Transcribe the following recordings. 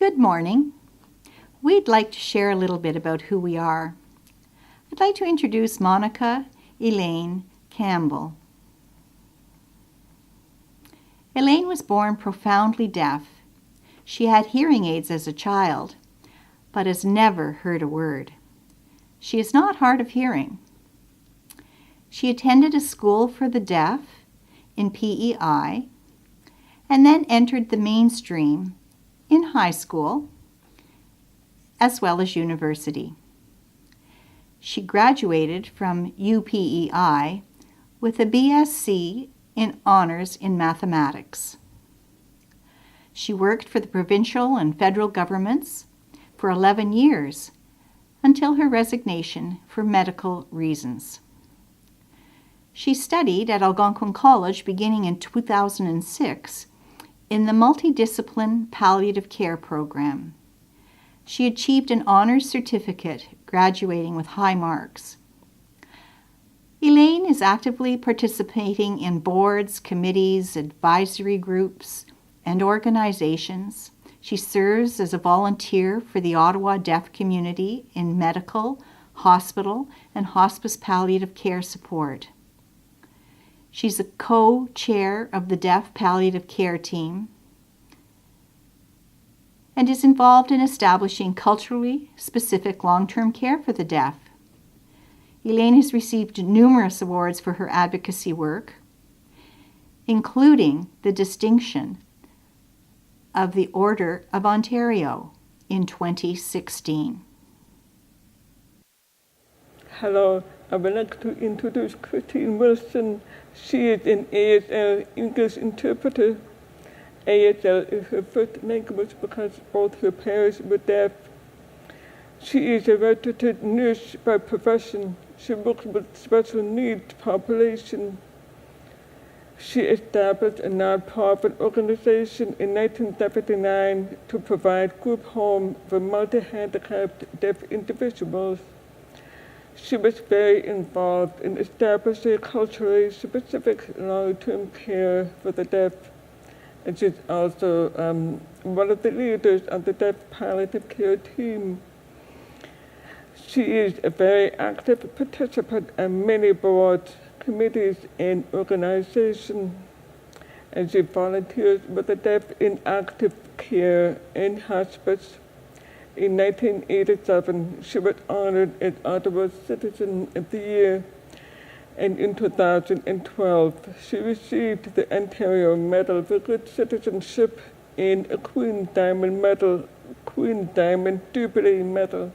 Good morning. We'd like to share a little bit about who we are. I'd like to introduce Monica Elaine Campbell. Elaine was born profoundly deaf. She had hearing aids as a child, but has never heard a word. She is not hard of hearing. She attended a school for the deaf in PEI and then entered the mainstream in high school as well as university. She graduated from UPEI with a BSc in honors in mathematics. She worked for the provincial and federal governments for 11 years until her resignation for medical reasons. She studied at Algonquin College beginning in 2006 in the multidiscipline palliative care program. She achieved an honors certificate, graduating with high marks. Elaine is actively participating in boards, committees, advisory groups, and organizations. She serves as a volunteer for the Ottawa deaf community in medical, hospital, and hospice palliative care support. She's a co-chair of the Deaf Palliative Care Team and is involved in establishing culturally specific long-term care for the deaf. Elaine has received numerous awards for her advocacy work, including the distinction of the Order of Ontario in 2016. Hello, I would like to introduce Christine Wilson. She is an ASL English interpreter. ASL is her first language because both her parents were deaf. She is a registered nurse by profession. She works with special needs population. She established a nonprofit organization in 1979 to provide group homes for multi-handicapped deaf individuals. She was very involved in establishing culturally specific long-term care for the deaf. And she's also one of the leaders of the Deaf Palliative Care Team. She is a very active participant in many boards, committees, and organizations. And she volunteers with the deaf in active care and hospice. In 1987, she was honored as Ottawa Citizen of the Year, and in 2012, she received the Ontario Medal for Good Citizenship and a Queen Diamond Jubilee Medal.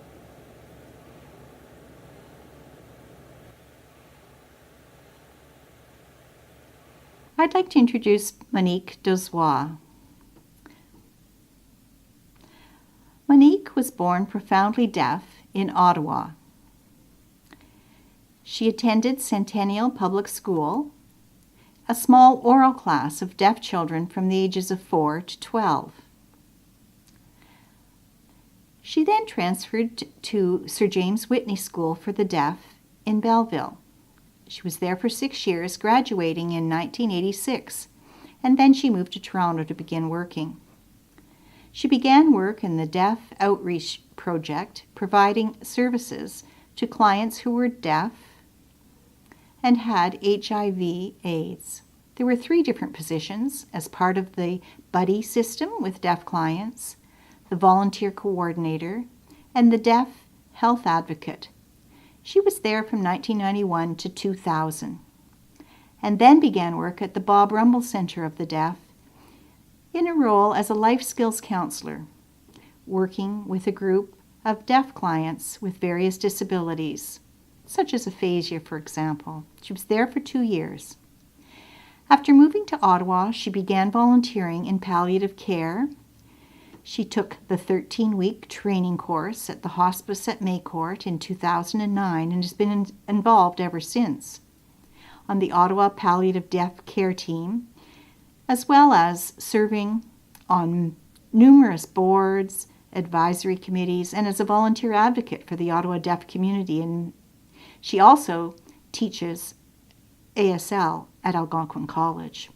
I'd like to introduce Monique Dozois. Monique was born profoundly deaf in Ottawa. She attended Centennial Public School, a small oral class of deaf children from the ages of 4 to 12. She then transferred to Sir James Whitney School for the Deaf in Belleville. She was there for 6 years, graduating in 1986, and then she moved to Toronto to begin working. She began work in the Deaf Outreach Project, providing services to clients who were deaf and had HIV/AIDS. There were 3 different positions as part of the buddy system with deaf clients, the volunteer coordinator, and the deaf health advocate. She was there from 1991 to 2000, and then began work at the Bob Rumble Centre of the Deaf in a role as a life skills counselor, working with a group of deaf clients with various disabilities, such as aphasia, for example. She was there for 2 years. After moving to Ottawa, she began volunteering in palliative care. She took the 13-week training course at the hospice at Maycourt in 2009 and has been involved ever since on the Ottawa Palliative Deaf Care Team, as well as serving on numerous boards, advisory committees, and as a volunteer advocate for the Ottawa deaf community. And she also teaches ASL at Algonquin College.